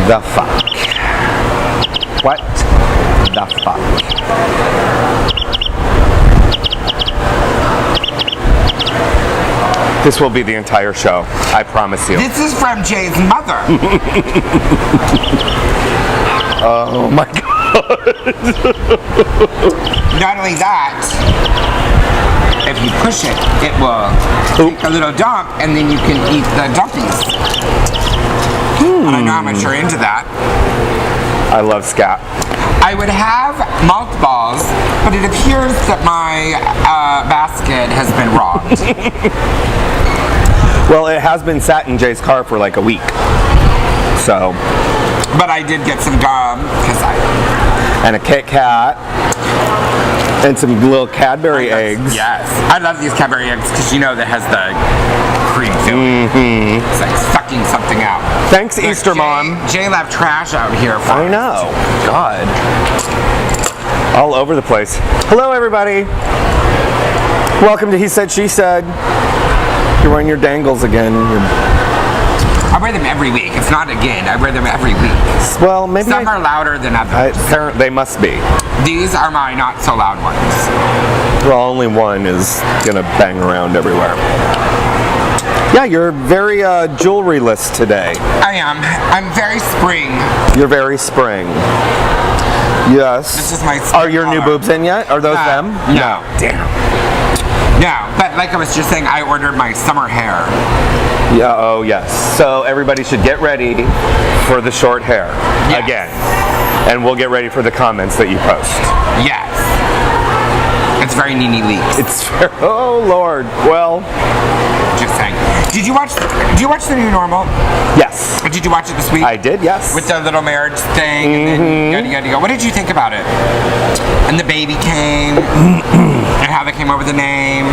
the fuck? What the fuck? This will be the entire show, I promise you. This is from Jay's mother. Oh my god. Not only that, if you push it, it will take a little dump and then you can eat the dumpies. And I know how much you're into that. I love scat. I would have mothballs, but it appears that my basket has been robbed. Well, it has been sat in Jay's car for like a week. So. But I did get some gum, and a Kit Kat. And some little Cadbury eggs. Yes. I love these Cadbury eggs because you know that has the cream filling. Mm-hmm. It's like sucking something out. Thanks, Easter Mom. Jay left trash out here for I know. God. All over the place. Hello, everybody. Welcome to He Said, She Said. You're wearing your dangles again. I wear them every week. It's not again. I wear them every week. Well, maybe some are louder than others. They must be. These are my not so loud ones. Well, only one is gonna bang around everywhere. Yeah, you're very jewelry-less today. I am. I'm very spring. You're very spring. Yes. This is my spring Are your new boobs in yet? Are those them? No. Damn. No, but like I was just saying, I ordered my summer hair. Yeah, oh yes. So everybody should get ready for the short hair again. And we'll get ready for the comments that you post. Yes. It's very Nene Leakes. It's oh Lord. Well, just saying. Did you watch the new Normal? Yes. Did you watch it this week? I did, yes. With the little marriage thing and then yada yada yada. What did you think about it? And the baby came and how they came over the name.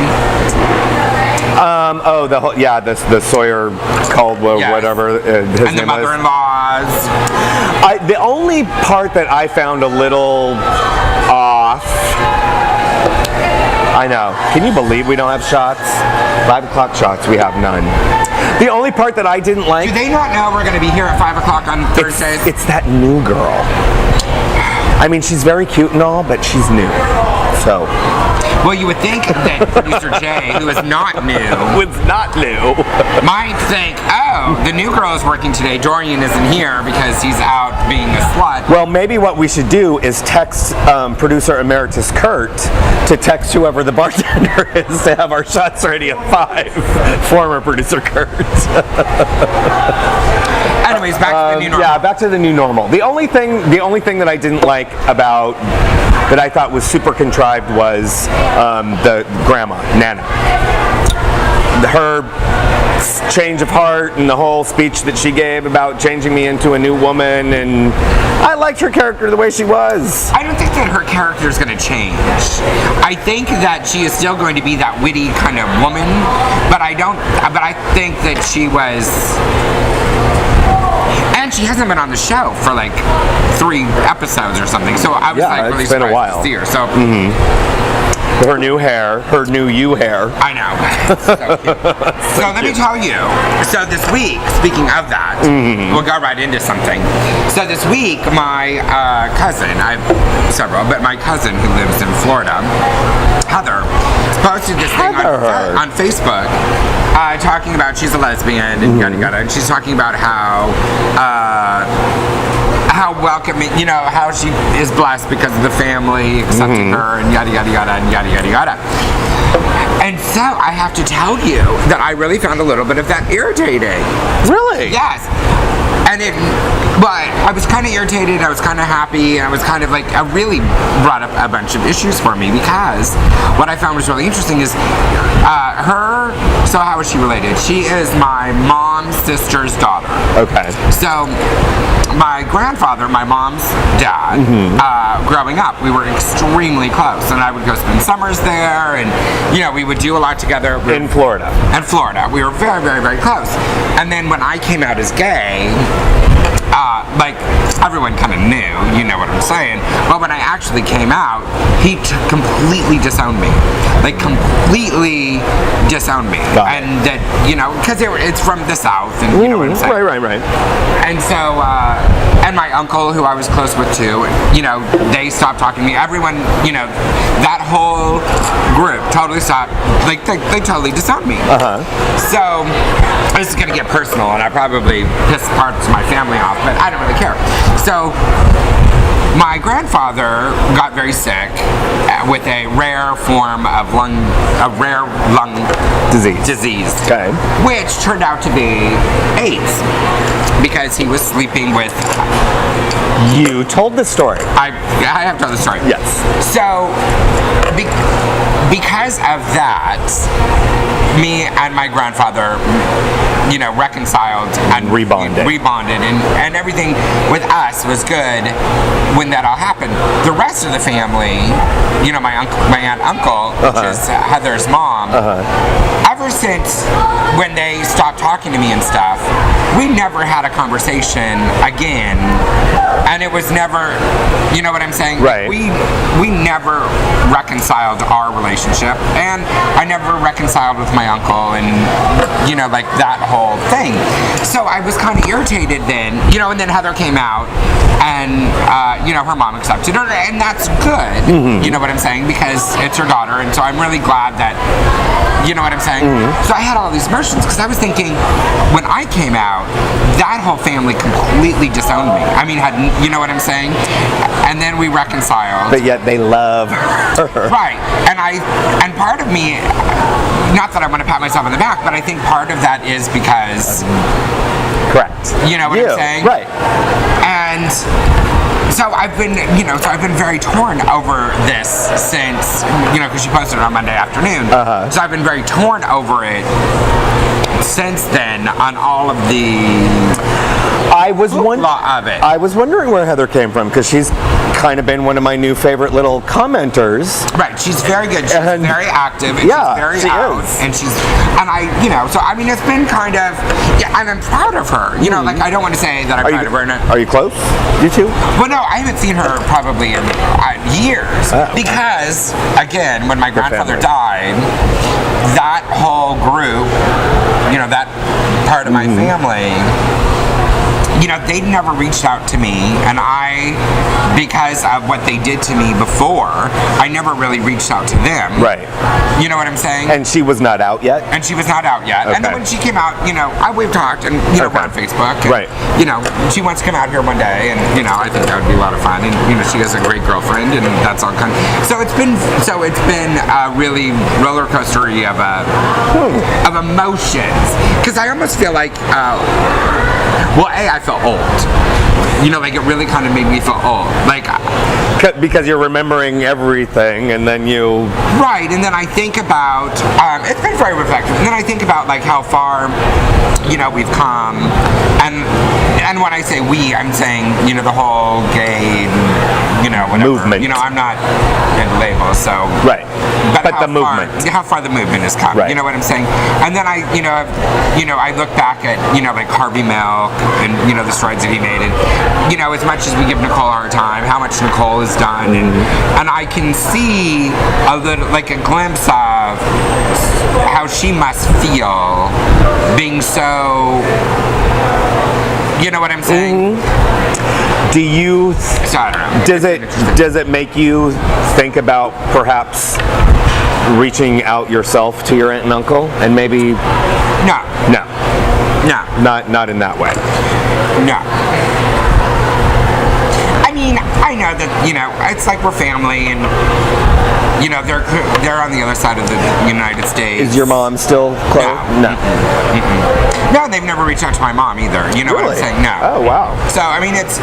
The whole the Sawyer Caldwell whatever his and name the mother-in-laws. The only part that I found a little off. I know. Can you believe we don't have shots? 5 o'clock shots. We have none. The only part that I didn't like. Do they not know we're going to be here at 5 o'clock on Thursdays? It's that new girl. I mean, she's very cute and all, but she's new. So. Well, you would think that producer Jay, who is not new, might think, oh, the new girl is working today. Dorian isn't here because he's out being a slut. Well, maybe what we should do is text producer emeritus Kurt to text whoever the bartender is to have our shots ready at 5. Former producer Kurt. Anyways, back to the new normal. Yeah, back to the new normal. The only thing that I didn't like about that I thought was super contrived was the grandma, Nana. Her change of heart and the whole speech that she gave about changing me into a new woman, and I liked her character the way she was. I don't think that her character is going to change. I think that she is still going to be that witty kind of woman, but I think that she was. And she hasn't been on the show for like 3 episodes or something, so I was really surprised to see her. So, her new hair, her new you hair. I know. So cute. So let me tell you. So this week, speaking of that, we'll go right into something. So this week, my cousin, I have several, but my cousin who lives in Florida, Heather, posted this thing on Facebook. Talking about she's a lesbian and yada yada, and she's talking about how welcoming, how she is blessed because of the family accepting her and yada yada yada and yada yada yada. And so I have to tell you that I really found a little bit of that irritating. Really? Yes. But I was kind of irritated, I was kind of happy, and I was kind of like, it really brought up a bunch of issues for me because what I found was really interesting is so how is she related? She is my mom's sister's daughter. Okay. So my grandfather, my mom's dad, growing up, we were extremely close, and I would go spend summers there, and we would do a lot together. In Florida. In Florida. We were very, very, very close. And then when I came out as gay, I everyone kind of knew, you know what I'm saying. But when I actually came out, he completely disowned me. Like, completely disowned me. Got it. And that, you know, because it's from the South, and you know what I'm saying. Right. And so, and my uncle, who I was close with too, you know, they stopped talking to me. Everyone, you know, that whole group totally stopped. Like, they totally disowned me. So, this is gonna get personal, and I probably pissed parts of my family off, but I don't really care. So, my grandfather got very sick with a rare form of lung disease, Okay. which turned out to be AIDS, because he was sleeping with. You told the story. I have told the story. Yes. So, because of that, me and my grandfather, you know, reconciled and Rebonded. and everything with us was good when that all happened. The rest of the family, you know, my aunt uncle, which is Heather's mom, ever since when they stopped talking to me and stuff, we never had a conversation again. And it was never, you know what I'm saying? Right. We never reconciled our relationship, and I never reconciled with my uncle, and you know, like that whole thing. So I was kind of irritated then, you know, and then Heather came out, and you know, her mom accepted her, and that's good. You know what I'm saying? Because it's her daughter, and so I'm really glad that, you know what I'm saying? So I had all these emotions because I was thinking, when I came out, that whole family completely disowned me. I mean, you know what I'm saying? And then we reconciled. But yet they love her. Right. And part of me, not that I want to pat myself on the back, but I think part of that is because, Correct. you know what I'm saying? Right. And so I've been very torn over this since, you know, because she posted it on Monday afternoon. So I've been very torn over it since then on all of the I was law of it. I was wondering where Heather came from, because she's kind of been one of my new favorite little commenters. Right, she's very good. She's And- very active. And Yeah, she's very she out. is. And you know, so I mean, it's been kind of, yeah, and I'm proud of her. You know, like I don't want to say that I'm proud of her. Are you close? You two? Well, no, I haven't seen her probably in years, Oh. because again, when my grandfather family. died, that whole group, you know, that part of my family, you know, they'd never reached out to me, and because of what they did to me before, I never really reached out to them. Right. You know what I'm saying? And she was not out yet? And she was not out yet. And then Okay. when she came out, you know, we've talked, and you know, we're on Facebook. And, Right. You know, she wants to come out here one day, and you know, I think that would be a lot of fun. And you know, she has a great girlfriend, and that's all kind. So it's been a really roller coastery of emotions, because I almost feel like, well, I felt old. You know, like it really kind of made me feel old. Like, Because you're remembering everything, and then you... right, and then I think about, it's been very reflective, and then I think about like how far, you know, we've come, and when I say we, I'm saying, you know, the whole gay, you know, whatever. Movement. You know, I'm not in labels, so... Right. But how the movement. How far the movement has come. Right. You know what I'm saying? And then I look back at, you know, like Harvey Milk and, you know, the strides that he made. And, you know, as much as we give Nicole a hard time, how much Nicole has done. And I can see a little, like a glimpse of how she must feel being so, you know what I'm saying? Do you... So I don't know. Does it make you think about perhaps reaching out yourself to your aunt and uncle, and maybe... No. Not in that way. No. I mean, I know that, you know, it's like we're family, and you know, they're on the other side of the United States. Is your mom still close? No. No, they've never reached out to my mom either. You know what I'm Really? saying? No. Oh, wow. So I mean, it's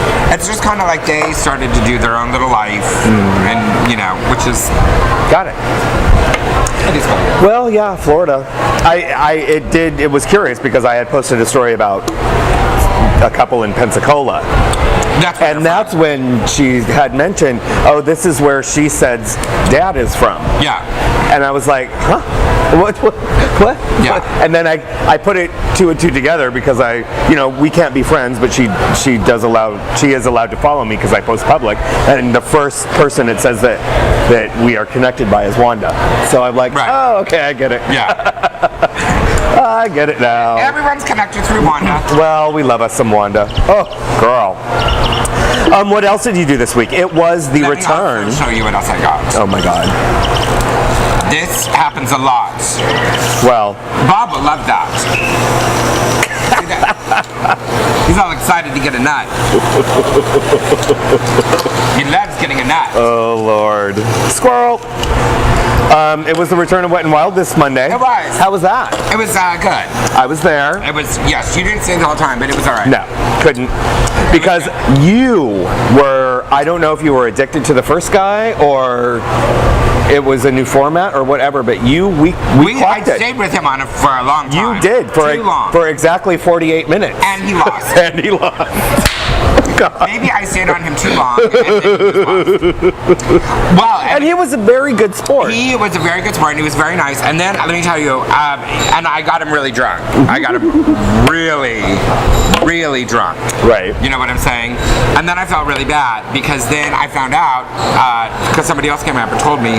just kind of like they started to do their own little life, and you know, which is Got it. it is cool. Well, yeah, Florida. It was curious because I had posted a story about a couple in Pensacola. That's when she had mentioned, oh, this is where she said's dad is from. Yeah. And I was like, huh? What? Yeah. And then I put it two and two together because we can't be friends, but she is allowed to follow me because I post public. And the first person it says that we are connected by is Wanda. So I'm like, right. Oh, okay, I get it. Yeah. I get it now. Everyone's connected through Wanda. Well, we love us some Wanda. Oh, girl. What else did you do this week? It was the return. Let me also show you what else I got. Oh my God. This happens a lot. Well, Bob will love that. See that? He's all excited to get a nut. He loves getting a nut. oh Lord. Squirrel. It was the return of Wet n Wild this Monday. It was. How was that? It was good. I was there. It was, yes, you didn't sing the whole time, but it was all right. No, couldn't. Because you were, I don't know if you were addicted to the first guy or it was a new format or whatever, but we I clocked it. stayed with him on it for a long time. You did Too long. for exactly 48 minutes. And he lost. And he lost. God. Maybe I stayed on him too long. And then he lost. Well, And he was a very good sport. he was a very good sport and he was very nice. And then let me tell you, and I got him really drunk. I got him really, really drunk. Right. You know what I'm saying? And then I felt really bad because then I found out, because somebody else came up and told me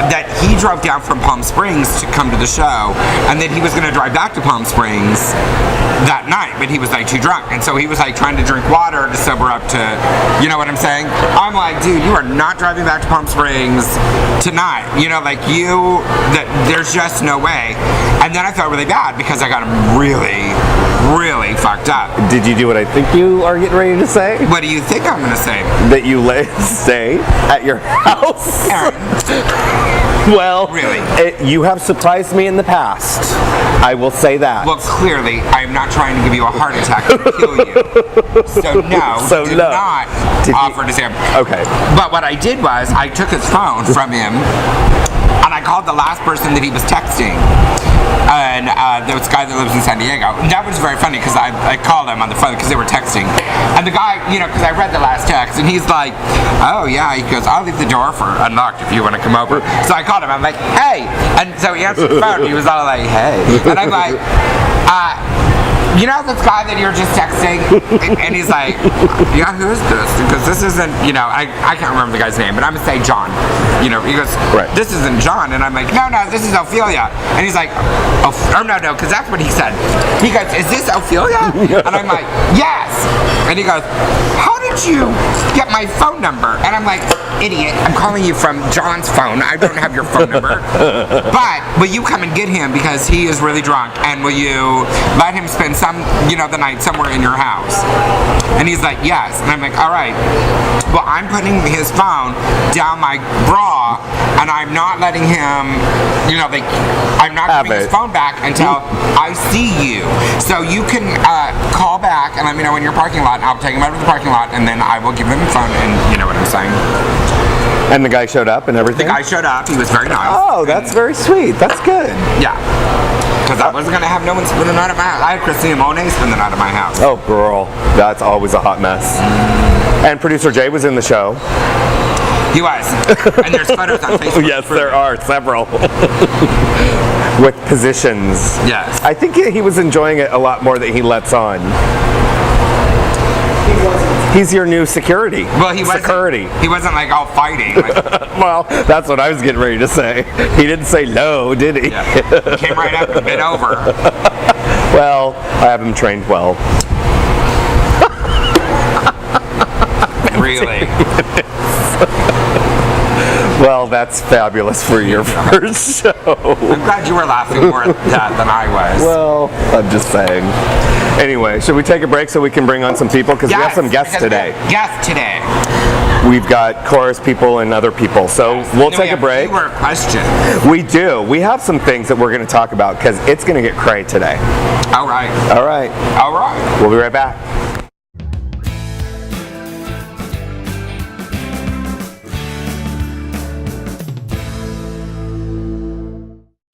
that he drove down from Palm Springs to come to the show, and then he was going to drive back to Palm Springs that night, but he was like too drunk, and so he was like trying to drink water to sober up to, you know what I'm saying? I'm like, dude, you are not driving back to Palm Springs tonight. You know, like there's just no way. And then I felt really bad because I got him really, really fucked up. Did you do what I think you are getting ready to say? What do you think I'm gonna say? That you stay at your house? Aaron. Well, Really? You have surprised me in the past. I will say that. Well, clearly, I am not trying to give you a heart attack and kill you. So no, So did no. not Did you- offer to say him. Okay. But what I did was, I took his phone from him, and I called the last person that he was texting. And there was a guy that lives in San Diego. And that was very funny because I called him on the phone because they were texting. And the guy, because I read the last text, and he's like, oh yeah, he goes, I'll leave the door unlocked if you want to come over. So I called him, I'm like, hey! And so he answered the phone, he was all like, hey. And I'm like, you know this guy that you're just texting? And he's like, yeah, who is this? Because this isn't, I can't remember the guy's name, but I'm gonna say John. He goes, Right. This isn't John. And I'm like, no, this is Ophelia. And he's like, oh no, because that's what he said. He goes, is this Ophelia? And I'm like, yes. And he goes, how did you get my phone number? And I'm like, idiot, I'm calling you from John's phone. I don't have your phone number. But will you come and get him because he is really drunk, and will you let him spend the night somewhere in your house? And he's like, yes. And I'm like, all right. Well, I'm putting his phone down my bra, and I'm not letting him, I'm not Have giving his it. phone back until I see you. So you can call back and let me know in your parking lot, and I'll take him out of the parking lot, and then I will give him the phone, and you know what I'm saying? And the guy showed up and The everything? guy showed up, he was very nice. Oh, that's very sweet. That's good. Yeah. Because I wasn't going to have no one spend the night at my house. I had Christina Monet spend the night at my house. Oh, girl. That's always a hot mess. And producer Jay was in the show. He was. And there's photos on Facebook. Yes, there are several. With positions. Yes. I think he was enjoying it a lot more than he lets on. He's your new security. Well, he wasn't. Security. He wasn't like all fighting. Like, Well, that's what I was getting ready to say. He didn't say no, did he? yeah. He came right up and bent over. Well, I have him trained well. Really. Well, that's fabulous for your first show. I'm glad you were laughing more at that than I was. Well, I'm just saying. Anyway, should we take a break so we can bring on some people? Because we have some guests because we today. have guests today. We've got chorus people and other people. So we'll Then we take a have break. fewer questions. We do. We have some things that we're going to talk about because it's going to get cray today. All right. All right. All right. We'll be right back.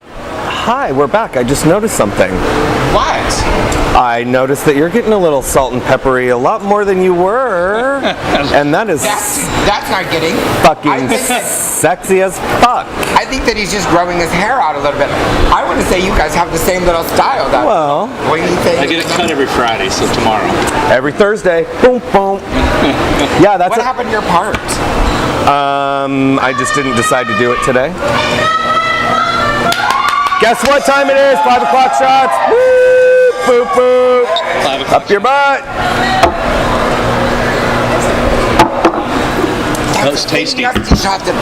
Hi, we're back. I just noticed something. What? I noticed that you're getting a little salt and peppery, a lot more than you were, and that is That's not getting. fucking sexy as fuck. I think that he's just growing his hair out a little bit. I want to say you guys have the same little style. That Well, pointy thing. I get it cut every Friday, so tomorrow. every Thursday, boom, boom. Yeah, that's What it. happened to your part? I just didn't decide to do it today. Guess what time it is? 5 o'clock shots. Woo! Boop, boop. 5 o'clock. Up your butt. That was tasty. Nasty shots of,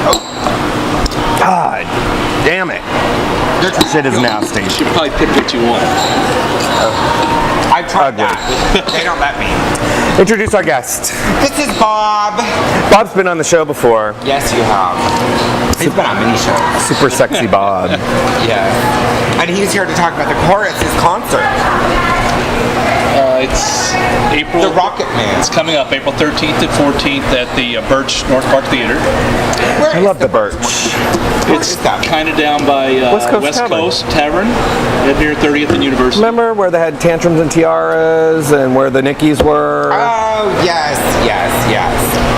God damn it. Shit is nasty. You should probably pick what you want. I tried Ugly. that. They don't let me. Introduce our guest. This is Bob. Bob's been on the show before. Yes, you have. He's been on many shows. Super sexy Bob. Yeah. And he's here to talk about the chorus, his concert. It's April. The Rocket Man. It's coming up April 13th and 14th at the Birch North Park Theater. Where I is love the Birch. Where It's is that? kind of down by West Coast Tavern. Tavern at near 30th and University. Remember where they had tantrums and tiaras and where the Nickies were? Oh, yes.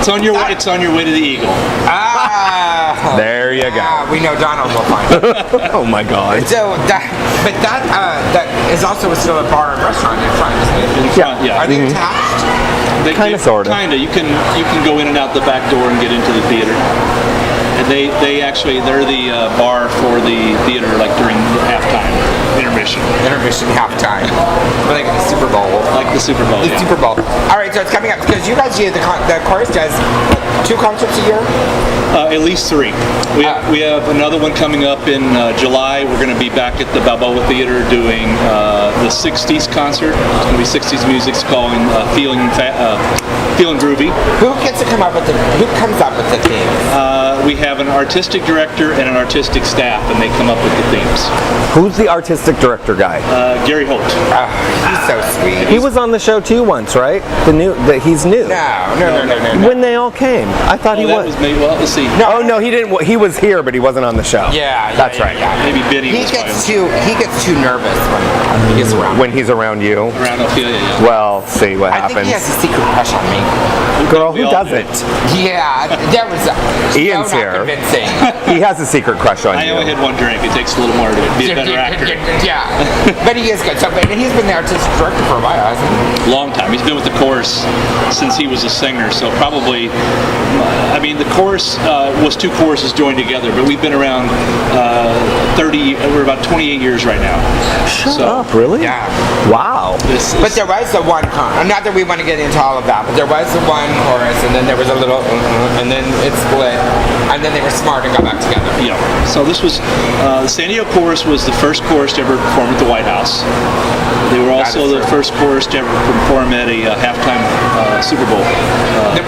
It's on your way. It's on your way to the Eagle. Ah. There you Yeah, go. we know Donald will find it. Oh my God. So that is also still a bar and restaurant in front, isn't it? In front, yeah. Are they attached? Kinda, sorta. Kinda. You can go in and out the back door and get into the theater. And they actually they're the bar for the theater like during halftime intermission, Intermission halftime. Like the Super Bowl. like the Super Bowl. The Yeah. Super Bowl. All right, so it's coming up because you guys do the chorus does what, 2 concerts a year. At least 3. We have another one coming up in July. We're going to be back at the Balboa Theater doing the 60s concert. It's going to be 60s music. It's called Feeling Groovy. Who gets to come up with who comes up with the themes? We have an artistic director and an artistic staff, and they come up with the themes. Who's the artistic director guy? Gary Holt. He's so sweet. He was on the show too once, right? He's new. No. When they all came, I thought he That was. was maybe. Well, let's see. Oh no, he didn't. He was here, but he wasn't on the show. Yeah, That's right. Yeah. Maybe Benny He was gets fine. too nervous when he's around. When he's around you. Around Ophelia, yeah. Well, see what I think happens. he has a secret crush on me. Girl, We who all do. doesn't? Yeah, that was Ian's so not here. convincing. He has a secret crush on I only you. had one drink. It takes a little more to be a better actor. Yeah, but he is good. So, but he's been the artistic director for a while, hasn't he? Long time. He's been with the chorus since he was a singer. So probably, I mean, the chorus was 2 choruses joined together, but we've been around we're about 28 years right now. Shut up, really? Yeah. Wow. But there was the one, not that we want to get into all of that, but there was the one chorus, and then there was a little, and then it split, and then they were smart and got back together. Yeah. So this was the San Diego chorus was the first chorus to ever perform at the White House. They were also is the true. first chorus to ever perform at a halftime Super Bowl.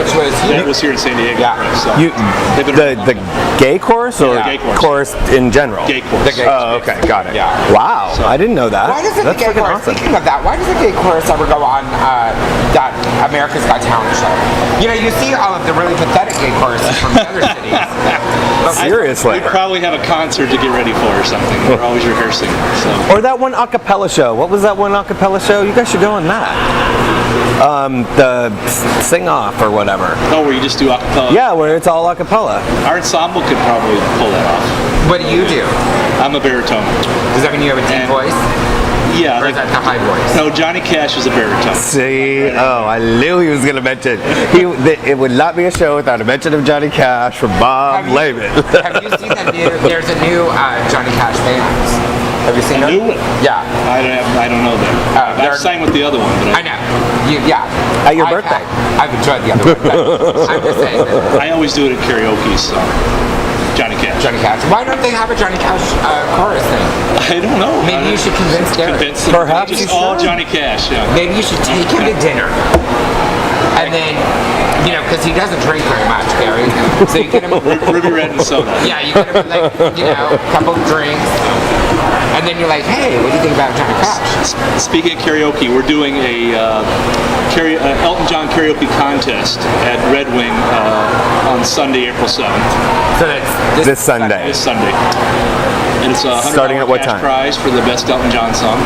Which was That was here in San Diego. Yeah. So You, they've been the gay chorus or Yeah, gay chorus. in general? gay chorus. The gay- Oh, okay, got it. Yeah. Wow, I didn't know that. Why doesn't That's the gay freaking chorus, awesome. speaking of that, why does the gay chorus ever go on that America's Got Talent show? You know, you see all of the really pathetic gay choruses from the other cities. But Seriously. We probably have a concert to get ready for or something. We're always rehearsing. So Or that one a cappella show. What was that one a cappella show? You guys should go on that. The sing off or whatever. where you just do acapella. Yeah, where it's all a cappella. Our ensemble could probably pull that off. what do you do? I'm a baritone. Does that mean you have a deep And- voice? Yeah. Or is that the high voice? No, Johnny Cash is a baritone. See, I knew he was going to mention. It would not be a show without a mention of Johnny Cash from Bob Levin. Have you seen that new? There's a new Johnny Cash band. Have you seen it? New one? Yeah, I don't know that. they're- I've sang with the other one, but I know. Yeah. At your birthday. I've enjoyed the other one. But I'm just saying that I always do it at karaoke. So Johnny Cash. Johnny Cash. Why don't they have a Johnny Cash chorus thing? I don't know. Maybe you should convince Derek. Convince them. Perhaps Just you all should. Johnny Cash. Yeah. Maybe you should take him to dinner, and then You know, because he doesn't drink very much, Gary. So you get him, Ruby Red and soda. yeah, you get him like, you know, a couple of drinks, and then you're like, hey, what do you think about Johnny Cash? Speaking of karaoke, we're doing a Elton John karaoke contest at Red Wing on Sunday, April 7th. So that's This Sunday. This Sunday. And it's a $100 Starting at what cash time? prize for the best Elton John song.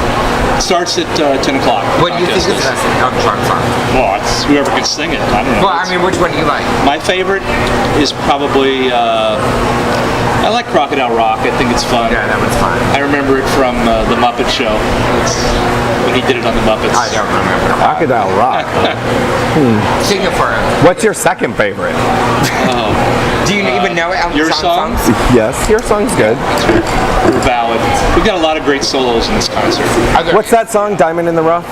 It starts at 10 o'clock. What do you think is the best Elton John song? Well, it's whoever can sing it. I don't know. Well, I mean, which one do you like? My favorite is probably, I like Crocodile Rock. I think it's fun. Yeah, that one's fine. I remember it from The Muppet Show. It's when he did it on The Muppets. I don't remember. Crocodile Rock. Sing it for him. What's your second favorite? Do you even know Elton Your John songs? songs? Yes, your song's good. Ballad. We've got a lot of great solos in this concert. Are there- What's that song? Diamond in the Rough?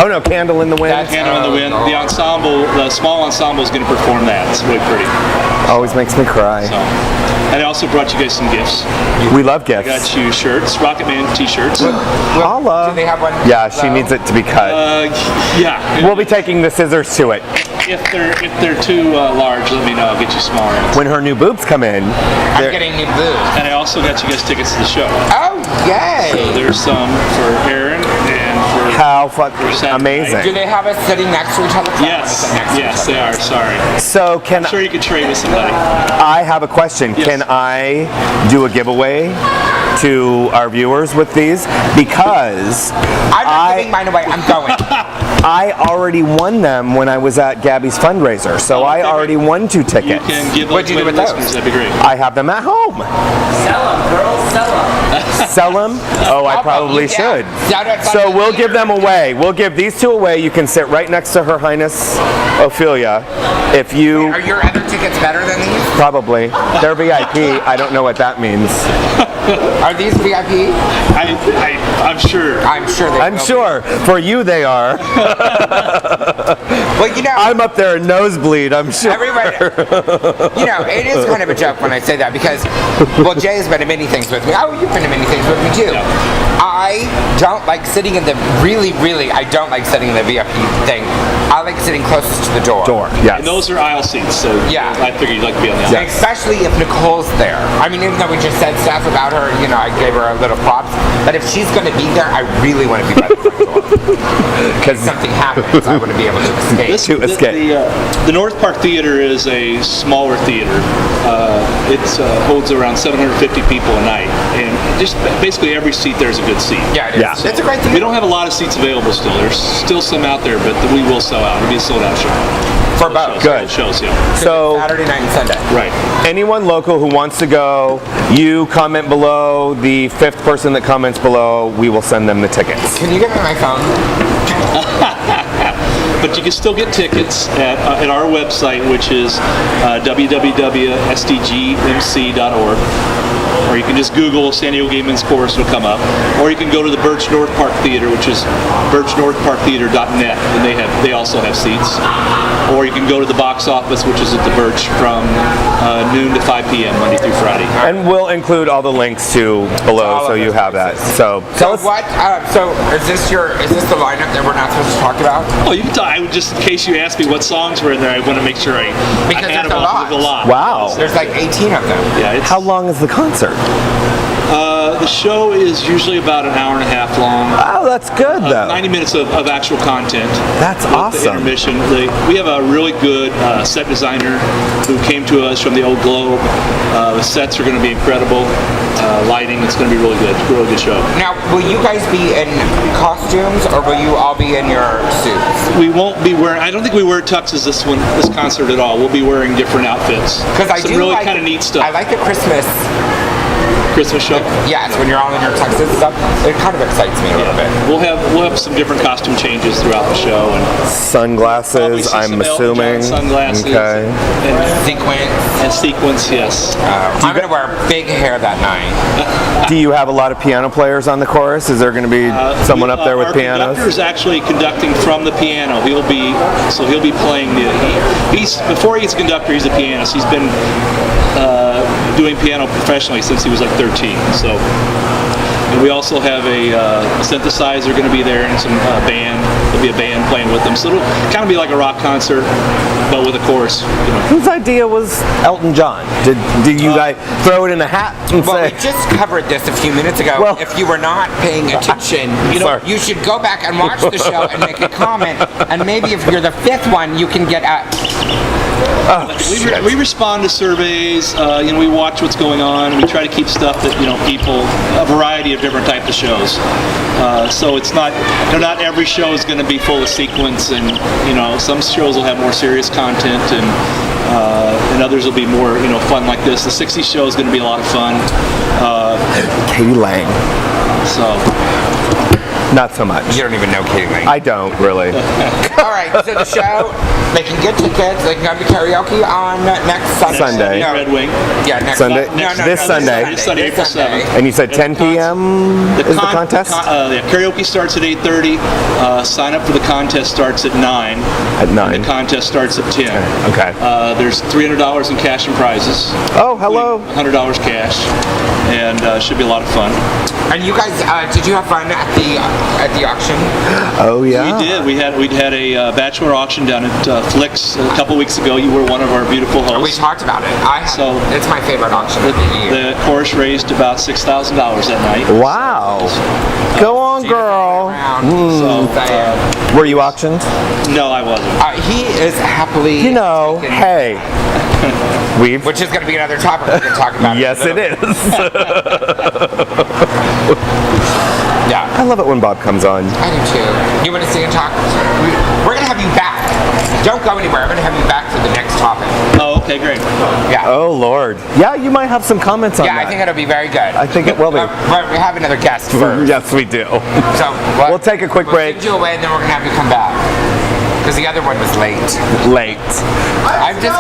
Oh no, Candle in the Wind. That's- Candle in the Wind. The ensemble, the small ensemble is going to perform that. It's really pretty. Always makes me cry. So, and I also brought you guys some gifts. We love I gifts. got you shirts, Rocket Man t-shirts. Holla. Do they have one? Yeah, she low? needs it to be cut. Yeah. We'll be taking the scissors to it. If they're too large, let me know. I'll get you smaller ones. When her new boobs come in, I'm they're- getting new boobs. And I also got you guys tickets to the show. Oh, yay! There's some for Aaron and for how fucking Saturday night. Do amazing. they have us sitting next to each other? Yes, yes, they are. Sorry. So can I'm sure you could trade with somebody. I have a question? Yes. Can I do a giveaway to our viewers with these? Because I'm not giving mine away. I'm going. I already won them when I was at Gabby's fundraiser, so I okay. already won 2 You tickets. can give What'd those you do away to with those? listeners. That'd be great. I have them at home. Sell them, girls, sell them. Sell them? Oh, I probably Yeah. should. Shout out So Sunday we'll Theater. give them away. We'll give these 2 away. You can sit right next to Her Highness Ophelia. If you Are your other tickets better than these? probably, they're VIP. I don't know what that means. Are these VIP? I'm sure. I'm sure they I'm will be. sure for you they are. Well, you know, I'm up there in nosebleed. I'm sure. everybody, you know, it is kind of a joke when I say that because, well, Jay has been to many things with me. Oh, you've been to many things with me too. I don't like sitting in the, really, I don't like sitting in the VIP thing. I like sitting closest to the door. Yes. And those are aisle seats, so Yeah. I figured you'd like to be on the aisle. Especially if Nicole's there. I mean, even though we just said stuff about her, you know, I gave her a little props. But if she's going to be there, I really want to be by the front door. Because something happens, I want to be able to escape. To escape. The North Park Theater is a smaller theater. It holds around 750 people a night, and just basically every seat there is a good seat. Yeah, it is. Yeah. It's a great We theater. don't have a lot of seats available still. There's still some out there, but we will sell out. It'll be a sold out show. For both. Good. Shows, yeah. So Saturday night and Sunday. Right. anyone local who wants to go, you comment below. The 5th person that comments below, we will send them the tickets. Can you get me my phone? But you can still get tickets at our website, which is www.sdgmc.org. Or you can just Google San Diego Gay Men's Chorus, it'll come up. Or you can go to the Birch North Park Theater, which is birchnorthparktheater.net, and they also have seats. Or you can go to the box office, which is at the Birch from noon to 5 p.m. Monday through Friday. And we'll include all the links to below, All so of you those have that. places. So So tell us. what? So is this the lineup that we're not supposed to talk about? Oh, you can talk. Just in case you asked me what songs were in there, I want to make sure I Because had there's them a all. lot. There's a lot. Wow. There's like 18 of them. Yeah, it's, How long is the concert? the show is usually about an hour and a half long. Oh, that's good though. 90 minutes of actual content. That's with awesome. The intermission. We have a really good set designer who came to us from the Old Globe. The sets are going to be incredible. Lighting, it's going to be really good. Really good show. Now, will you guys be in costumes or will you all be in your suits? We won't be wearing. I don't think we wear tuxes this concert at all. We'll be wearing different outfits. Because I Some do really like, kind of neat stuff. I like the Christmas. Christmas show. Yes, when you're all in your tuxes and stuff, it kind of excites me a little bit. We'll have some different costume changes throughout the show, and probably Sunglasses, see I'm some Elton John assuming. sunglasses Okay. Sequence. and sequence. Yes. I'm gonna wear big hair that night. Do you have a lot of piano players on the chorus? Is there going to be someone up there with our pianos? conductor is actually conducting from the piano. He'll be playing before he's a conductor, he's a pianist. He's been doing piano professionally since he was like 13. So, and we also have a synthesizer going to be there and some band. There'll be a band playing with them. So it'll kind of be like a rock concert. but with a chorus. Whose idea was Elton John? Did you guys throw it in a hat and Well, we say? just covered this a few minutes ago. Well- If you were not paying attention, Sorry. you should go back and watch the show and make a comment. And maybe if you're the fifth one, you can get a. We respond to surveys. We watch what's going on. We try to keep stuff that people, a variety of different types of shows. So it's not every show is going to be full of sequence, and some shows will have more serious content, and others will be more fun like this. The 60s show is going to be a lot of fun. Katie Lang. So. Not so much. You don't even know Katie Lang. I don't really. All right, so the show, they can get tickets. They can come to karaoke on next Sunday. Sunday. No. Red Wing. Yeah, next Sunday? No, This Sunday. This Sunday, April 7th. And you said 10 p.m. is the contest? Karaoke starts at 8:30. Sign up for the contest starts at 9. At 9. The contest starts at 10. Okay. There's $300 in cash and prizes. Oh, hello. $100 cash, and should be a lot of fun. And you guys, did you have fun at the auction? Oh, yeah. We did. We'd had a bachelor auction down at Flicks a couple weeks ago. You were one of our beautiful We hosts. talked about it. It's my favorite auction of the year. The chorus raised about $6,000 that night. Wow. Go on, girl. So, Were you auctioned? no, I wasn't. He is happily. taken- Hey. We've. Which is going to be another topic we're going to talk about. Yes, it is. Yeah. I love it when Bob comes on. I do too. You want to sing and talk? We're going to have you back. Don't go anywhere. I'm going to have you back for the next topic. Oh, okay, great. Yeah. Oh, Lord. Yeah, you might have some comments on Yeah, that. I think it'll be very good. I think it will be. But we have another guest first. Yes, we do. So We'll take a quick break. We'll send you away, and then we're going to have you come back. Because the other one was late. Late. I'm just.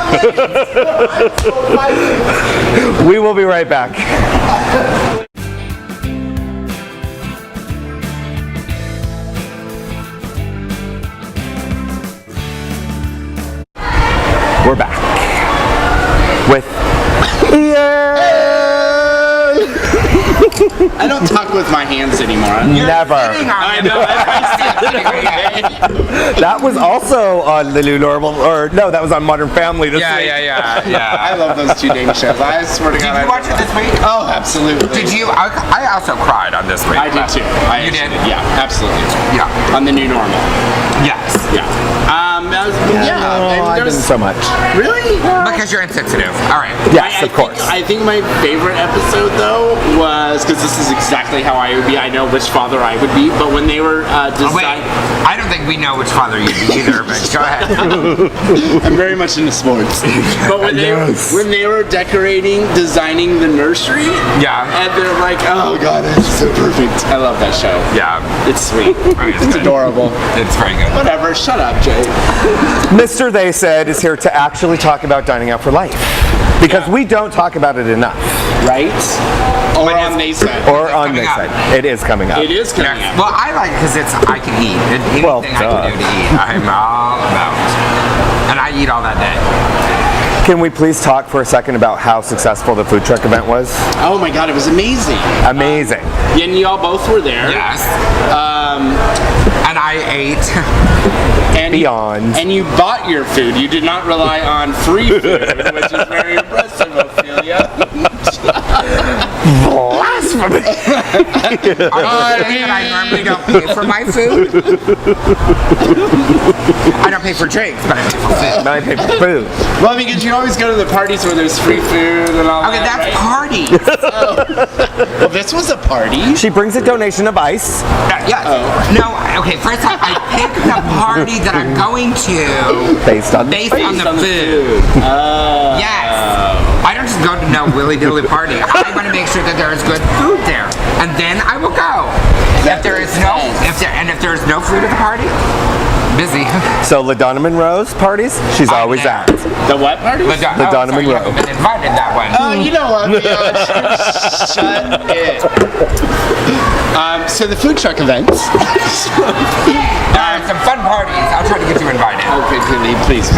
We will be right back. We're back with Ian. I don't talk with my hands anymore. Never. I know. That was also on the new normal, or no, that was on Modern Family this week. I love those two Danish shows. I swear to God. Did you watch it this week? Oh, absolutely. Did you? I also cried on this week. I did too. You did? Yeah, absolutely. Yeah. On the new normal. Yes. Yeah. I didn't so much. Really? Because you're insensitive. All right. Yes, of course. I think my favorite episode though was because this is exactly how I would be. I know which father I would be, but when they were Oh, wait. deciding. I don't think we know which father you'd be either, but go ahead. I'm very much into sports. But when they were designing the nursery, Yeah. and they're like, oh god, that's so perfect. I love that show. Yeah. It's sweet. It's adorable. It's very good. Whatever. Shut up, Jay. Mr. They Said is here to actually talk about dining out for life. Because we don't talk about it enough. Right? Or on They Said. Or on coming They up. Said. It is coming up. It is coming Next. up. Well, I like because I can eat. Anything Well, I can do to eat, I'm all about. And I eat all that day. Can we please talk for a second about how successful the food truck event was? Oh my god, it was amazing. Amazing. And y'all both were there. Yes. And I ate. And Beyond. And you bought your food. You did not rely on free food, which is very impressive, Ophelia. Blasphemy! I normally don't pay for my food. I don't pay for drinks, but I pay for food. I pay for food. Well, because you always go to the parties where there's free food and all Okay, that, that's right? party. Well, this was a party. She brings a donation of ice. Yes. No, okay, first I pick the party that I'm going to Based on based on the food. Yes. I don't just go to no willy-dilly party. I want to make sure that there is good food there. And then I will go. If there is no food at the party, busy. So LaDonna Monroe's parties, she's always there. at. The what party? Madonna sorry, you Monroe. haven't been invited that one. You know what? Shut it. So the food truck events. have some fun parties. I'll try to get you invited. Okay, please.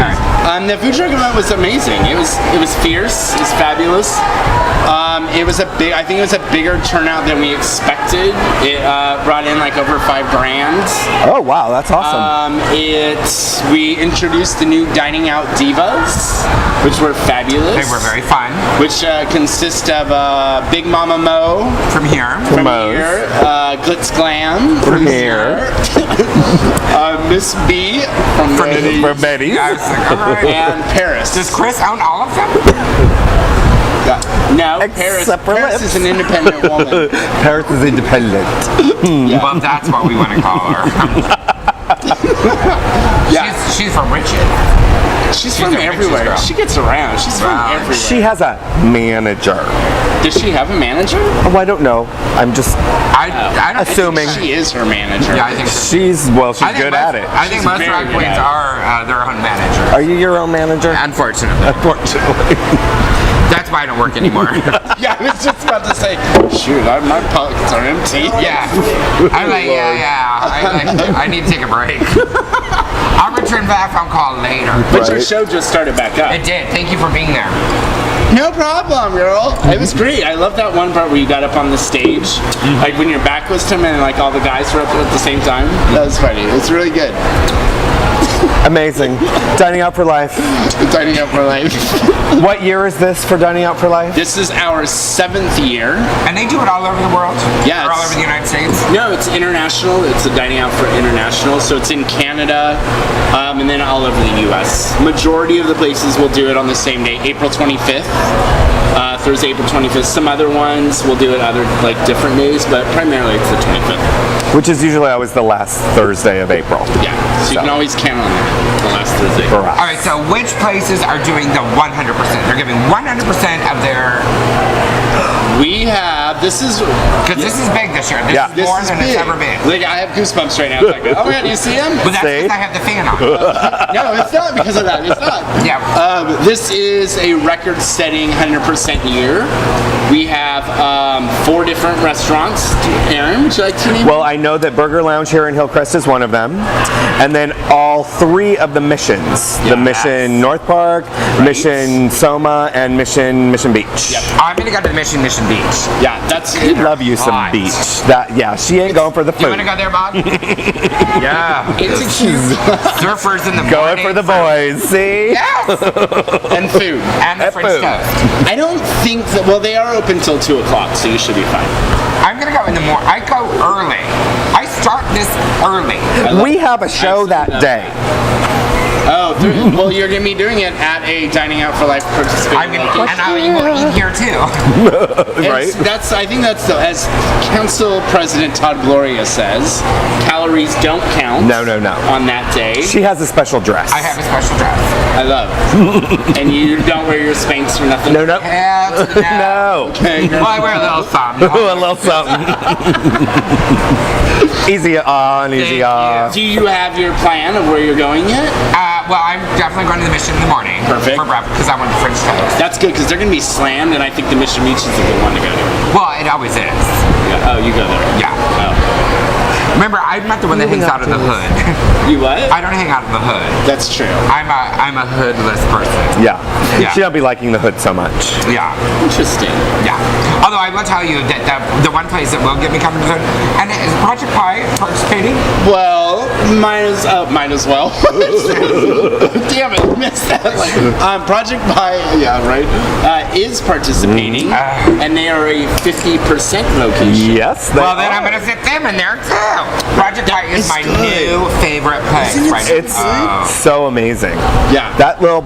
The food truck event was amazing. It was fierce. It was fabulous. I think it was a bigger turnout than we expected. It brought in like over $5,000. Oh wow, that's awesome. We introduced the new Dining Out Divas, which were fabulous. They were very fun. Which consist of Big Mama Mo From here. from here, Glitz Glam From here. Miss B from Betty, For Betty. I was like, all right. and Paris. Does Chris own all of them? No, Except for Paris lips. is an independent woman. Paris is independent. Well, that's what we want to call her. Yeah. She's from Richmond. She's from a bitch's everywhere. girl. She gets around. She's from Wow. everywhere. She has a manager. Does she have a manager? Oh, I don't know. I'm just I don't assuming. She is her manager. Yeah, I think so. She's good at it. I think She's most very drag good queens at it. are their own manager. Are you your own manager? Unfortunately. Unfortunately. That's why I don't work anymore. Yeah, I was just about to say, shoot, my pockets are empty. Yeah. I'm like, I need to take a break. I'll return that phone call later. But your Right. show just started back up. It did. Thank you for being there. No problem, girl. It was great. I love that one part where you got up on the stage, like when your back was to him and like all the guys were up at the same time. That was funny. It was really good. Amazing. Dining Out for Life. Dining Out for Life. What year is this for Dining Out for Life? This is our 7th year. And they do it all over the world? Yeah, Or all it's- over the United States? No, it's international. It's a Dining Out for International. So it's in Canada and then all over the U.S. Majority of the places will do it on the same day, April 25th. Thursday, April 25th. Some other ones will do it other different days, but primarily it's the 25th. Which is usually always the last Thursday of April. Yeah, so you can always count on that. The last Thursday. For us. All right, so which places are doing the 100%? They're giving 100% of their... We have, this is Because this is big this year. This Yeah. is this more is than big. it's ever been. Like, I have goosebumps right now. It's like, oh yeah, do you see him? But that's See? because I have the fan on. No, it's not because of that. It's not. Yeah. This is a record-setting 100% year. We have 4 different restaurants. Aaron, would you like to name? Well, I know that Burger Lounge here in Hillcrest is one of them. And then all 3 of the missions. The Mission North Park, Mission Soma, and Mission Beach. Yep. I'm going to go to the Mission Beach. Yeah, that's I love you some Hot. beach. She ain't going for the You want food. to go there, Bob? Yeah. It's a cute Surfers in the Going morning. for the boys, see? Yes! and food. And the And French food. toast. I don't think that. Well, they are open till 2 o'clock, so you should be fine. I'm going to go in the morning. I go early. I start this early. We have a show that day. Oh, well, you're gonna be doing it at a Dining Out for Life participating I'm gonna, location. and I will eat here too. Right? I think that's as Council President Todd Gloria says, calories don't count. No. On that day. She has a special dress. I have a special dress. I love. And you don't wear your Spanx or nothing. No. Hell to the no. No. Okay, Well, I wear a little something. A little something. Easy on, easy Thank off. Do you have your plan of where you're going yet? Well, I'm definitely going to the Mission in the morning. Perfect. For breakfast because I want the French toast. That's good because they're gonna be slammed, and I think the Mission Beach is a good one to go to. Well, it always is. Yeah. Oh, you go there. Yeah. Oh. Remember, I'm not the one that hangs out in the hood. You what? I don't hang out in the hood. That's true. I'm a hoodless person. Yeah. Yeah. She don't be liking the hood so much. Yeah. Interesting. Yeah. Although I will tell you that the one place that will get me coming to the hood, and is Project Pie participating? Well, might as well. Damn it, missed that. Project Pie, yeah, right, is participating, and they are a 50% location. Yes. They Well, then I'm are. going to sit them in there too. Project Pie is is my good. new favorite place Isn't it right now. It's so amazing. Yeah. That little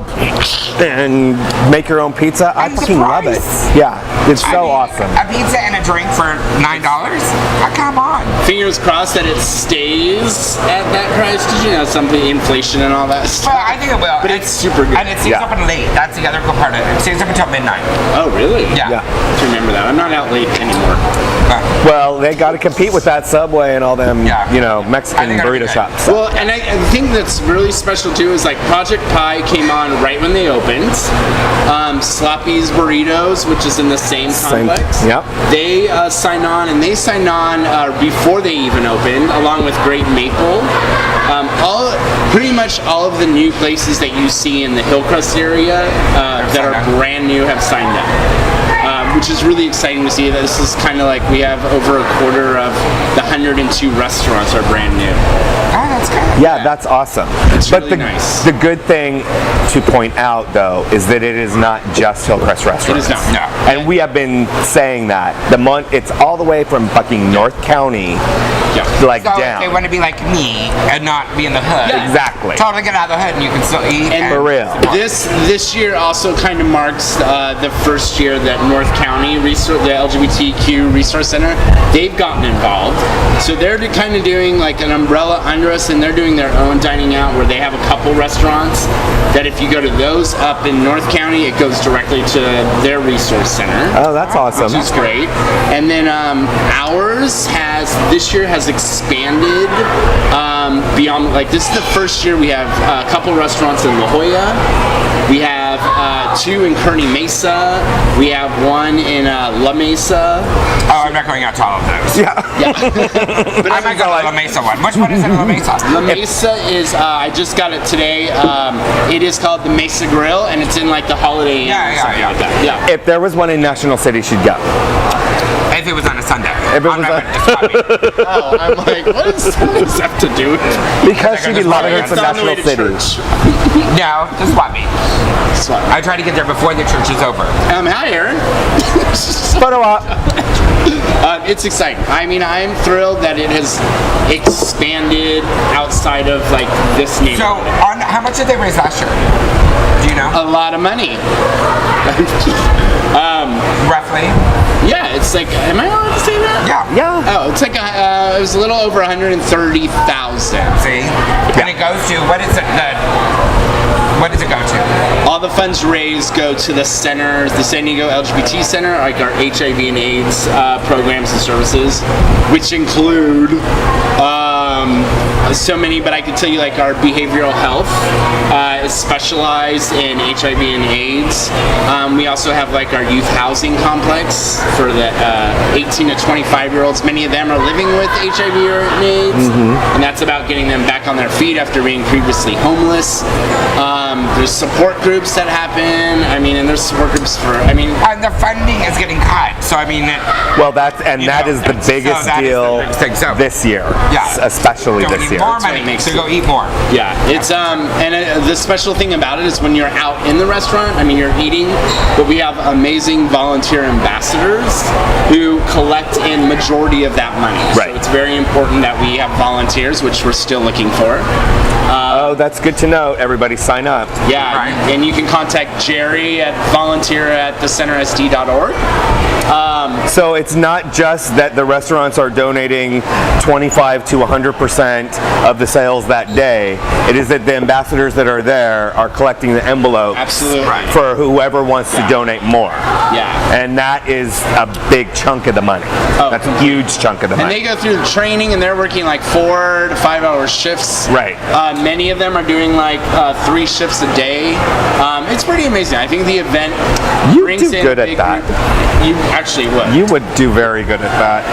and make your own pizza. I And the fucking love it. price. Yeah. It's I so mean, awesome. A pizza and a drink for $9? Come on. Fingers crossed that it stays at that price, because you know something, inflation and all that stuff. Well, I think it will. But it's super good. And it stays Yeah. open late. That's the other cool part of it. It stays up until midnight. Oh, really? Yeah. Yeah. I have to remember that. I'm not out late anymore. Well, they got to compete with that Subway and all them Yeah. Mexican I think that'd be burrito good. shops. Well, and I think that's really special too is like Project Pie came on right when they opened. Sloppy's Burritos, which is in the same complex. Yep. They signed on, and they signed on before they even opened, along with Great Maple. Pretty much all of the new places that you see in the Hillcrest area that are brand new have signed up. Which is really exciting to see. This is kind of like we have over a quarter of the 102 restaurants are brand new. Oh, that's good. Yeah, that's awesome. It's but really the, nice. the good thing to point out, though, is that it is not just Hillcrest restaurants. It is not. No. And we have been saying that. It's all the way from fucking North County, Yeah. like So down. if they want to be like me and not be in the hood. Yeah. Exactly. Totally get out of the hood and you can still eat. And For real. This year also kind of marks the first year that North County the LGBTQ Resource Center, they've gotten involved. So they're kind of doing like an umbrella under us, and they're doing their own dining out where they have a couple restaurants that if you go to those up in North County, it goes directly to their resource center. Oh, that's awesome. Which is great. And then ours this year has expanded beyond, like this is the first year we have a couple restaurants in La Jolla. We have 2 in Kearney Mesa. We have 1 in La Mesa. Oh, I'm not going out to all of those. Yeah. But I might go to La Mesa one. Which one is in La Mesa? La Mesa is, I just got it today. It is called the Mesa Grill, and it's in like the Holiday Inn Yeah, or yeah, something yeah. like that. Yeah. If there was one in National City, she'd go. If it was on a Sunday. If it I'm was not on- gonna just copy. Oh, I'm like, what does this have to do with it? Because she'd be loving it It's for on the way National to City. church. No, just swap me. So, I try to get there before the church is over. Heier. Photo op. It's exciting. I mean, I'm thrilled that it has expanded outside of like this So, neighborhood. how much did they raise last year? Do you know? A lot of money. Roughly? Yeah, it's like, am I allowed to say that? Yeah. Yeah. Oh, it's like it was a little over 130,000. See? And it goes to, what does it go to? All the funds raised go to the center, the San Diego LGBT Center, like our HIV and AIDS programs and services, which include so many, but I could tell you like our behavioral health is specialized in HIV and AIDS. We also have like our youth housing complex for the 18 to 25-year-olds. Many of them are living with HIV or AIDS, and that's about getting them back on their feet after being previously homeless. There's support groups that happen. I mean, and there's support groups for, And the funding is getting cut. So, I mean, Well, that is the biggest that is the deal biggest thing. So, this year. yeah. Especially don't this need year. more what money, it makes so it- go eat more. Yeah, it's the special thing about it is when you're out in the restaurant, you're eating, but we have amazing volunteer ambassadors who collect in majority of that money. Right. So it's very important that we have volunteers, which we're still looking for. Oh, that's good to know. Everybody sign up. Yeah, Right. and you can contact Jerry at volunteer@thecentersd.org. So it's not just that the restaurants are donating 25 to 100% of the sales that day. It is that the ambassadors that are there are collecting the envelopes Absolutely. Right. for whoever wants to donate more. Yeah. And that is a big chunk of the money. Oh, That's a huge chunk of the And money. they go through the training, and they're working like 4 to 5 hour shifts. Right. Many of them are doing like 3 shifts a day. It's pretty amazing. I think the event You brings do in good a at big that. group. You actually would. You would do very good at that.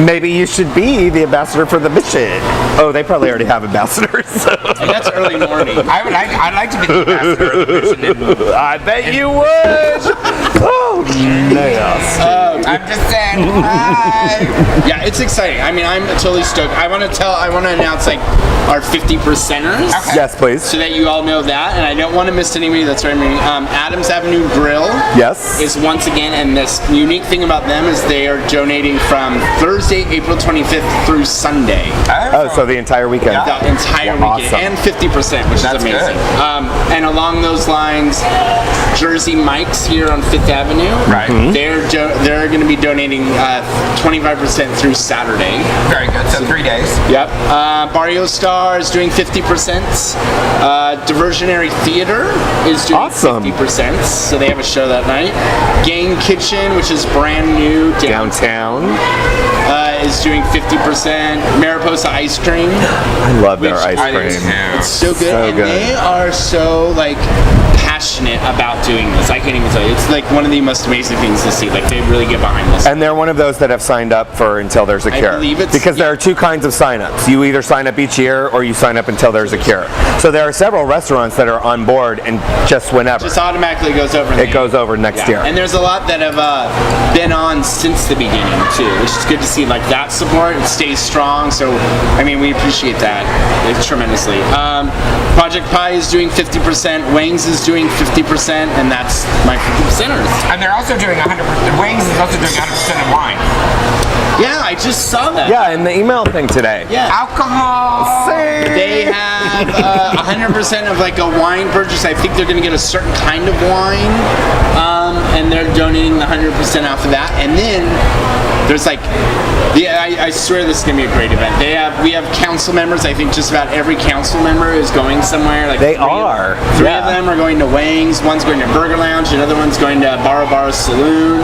Maybe you should be the ambassador for the mission. Oh, they probably already have ambassadors. And that's early morning. I'd like to be the ambassador of the mission. I bet you would. Oh, nasty. I'm just saying, hi. Yeah, it's exciting. I'm totally stoked. I want to announce like our 50%ers. Okay. Yes, please. So that you all know that, and I don't want to miss anybody that's right. Adams Avenue Grill Yes. is once again, and this unique thing about them is they are donating from Thursday, April 25th through Sunday. Oh, so the entire weekend. The entire weekend, Awesome. and 50%, which That's is amazing. good. And along those lines, Jersey Mike's here on Fifth Avenue. Right. They're going to be donating 25% through Saturday. Very good. So 3 days. Yep. Barrio Star is doing 50%. Diversionary Theater is doing Awesome. 50%. So they have a show that night. Gang Kitchen, which is brand new Downtown. is doing 50%. Mariposa ice cream. I love their ice I do cream. too. It's so good. So And good. they are so like passionate about doing this. I can't even tell you. It's like one of the most amazing things to see. Like they really get behind this. And they're one of those that have signed up for Until There's a I Cure. believe it's- because there are two kinds of signups. You either sign up each year or you sign up until there's a cure. So there are several restaurants that are on board and just whenever. Just automatically goes over. It goes over next year. And there's a lot that have been on since the beginning too, which is good to see. Like that support, it stays strong. So I mean, we appreciate that tremendously. Project Pie is doing 50%. Wings is doing 50%, and that's my 50%ers. And they're also doing 100%. Wings is also doing 100% in wine. Yeah, I just saw that. Yeah, in the email thing today. Yeah. Alcohol. They have 100% of like a wine purchase. I think they're going to get a certain kind of wine, and they're donating the 100% off of that. And then there's like, yeah, I swear this is going to be a great event. We have council members. I think just about every council member is going somewhere. Like They are. Three Yeah. of them are going to Wang's. One's going to Burger Lounge. Another one's going to Bar Saloon.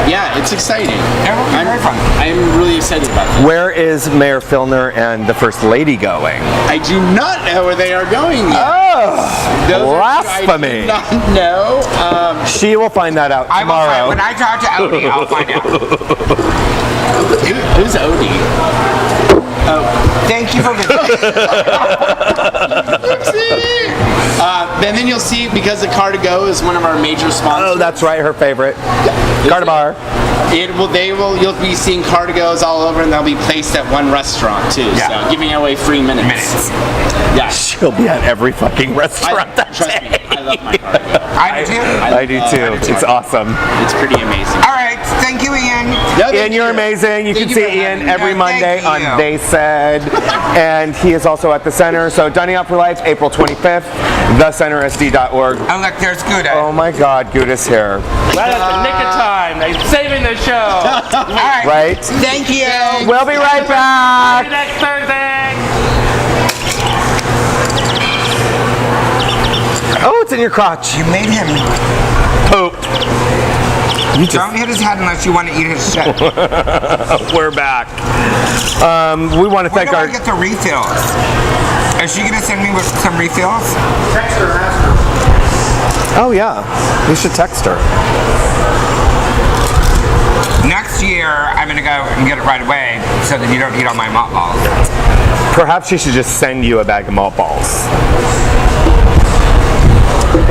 Yeah, it's exciting. It will be very fun. I'm really excited about that. Where is Mayor Filner and the First Lady going? I do not know where they are going yet. Oh, Those are- blasphemy. I do not know. She will find that out I will find, tomorrow. when I talk to Odie, I'll find out. Who's Odie? Thank you for visiting. And then you'll see, because the Car to Go is one of our major sponsors. Oh, that's right, her favorite. Carta Bar. You'll be seeing Car to Go's all over, and they'll be placed at one restaurant too. Yeah. So giving away free minutes. Yeah. She'll be at every fucking restaurant that Trust day. me, I love my Car to Go. I do too. I do too. It's awesome. It's pretty amazing. All right. Thank you, Ian. No, thank Ian, you're you. amazing. You Thank can you see for having Ian me. every No, Monday thank on you. They Said. And he is also at the center. So Dining Out for Life, April 25th, thecentersd.org. Oh, look, there's Gouda. Oh my God, Gouda's here. Right at the nick of time. They're saving the show. All right. Right? Thank you. We'll be right See you back. next Thursday. Oh, it's in your crotch. You made him. Poop. You Don't hit his head unless you want to eat his shit. We're back. We want to When thank do I our. get the refills? Is she gonna send me with some refills? Oh yeah, you should text her. Next year, I'm gonna go and get it right away so that you don't eat all my malt balls. Perhaps she should just send you a bag of malt balls.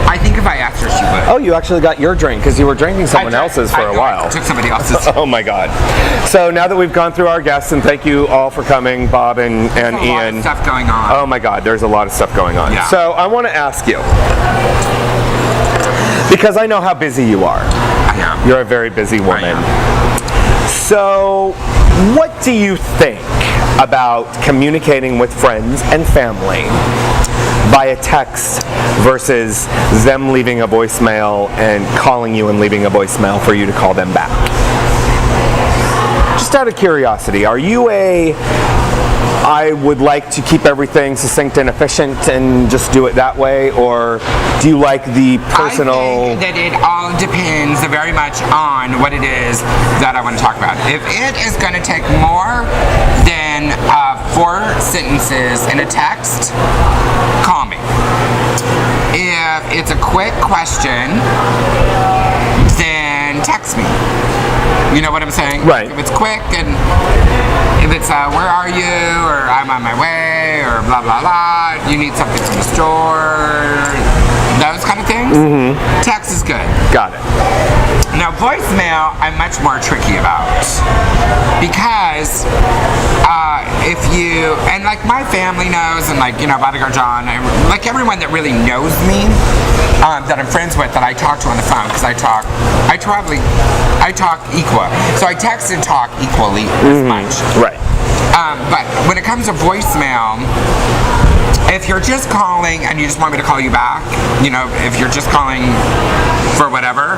I think if I asked her, she would. Oh, you actually got your drink because you were drinking someone else's for a while. I took somebody else's. Oh my God. So now that we've gone through our guests, and thank you all for coming, Bob and There's a lot Ian. of stuff going on. Oh my God, there's a lot of stuff going on. Yeah. So I want to ask you, because I know how busy you are. I am. You're a very busy woman. am. So what do you think about communicating with friends and family via text versus them leaving a voicemail and calling you and leaving a voicemail for you to call them back? Just out of curiosity, are you I would like to keep everything succinct and efficient and just do it that way, or do you like the personal? I think that it all depends very much on what it is that I want to talk about. If it is going to take more than 4 sentences in a text, call me. If it's a quick question, then text me. You know what I'm saying? Right. If it's quick and if it's where are you, or I'm on my way, or blah blah blah, you need something from the store, those kind of things. Text is good. Got it. Now voicemail, I'm much more tricky about because if you and like my family knows, and like Bodyguard John, like everyone that really knows me, that I'm friends with, that I talk to on the phone because I talk equal. So I text and talk equally as much. Right. But when it comes to voicemail, if you're just calling and you just want me to call you back, if you're just calling for whatever,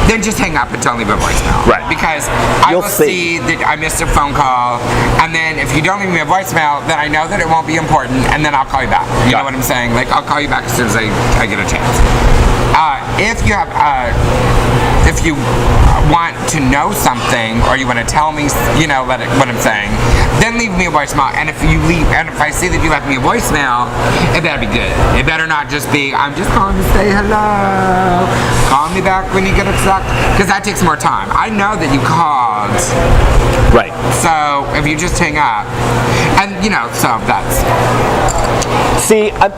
then just hang up and don't leave a voicemail. Right. Because I You'll will see. see that I missed a phone call, and then if you don't leave me a voicemail, then I know that it won't be important, and then I'll call you back. You know what I'm saying? Like, I'll call you back as soon as I get a chance. if you want to know something or you want to tell me, what I'm saying, then leave me a voicemail. And if I see that you left me a voicemail, it better be good. It better not just be, I'm just calling to say hello. Call me back when you get upset, because that takes more time. I know that you called. Right. So if you just hang up, and so that's. See, and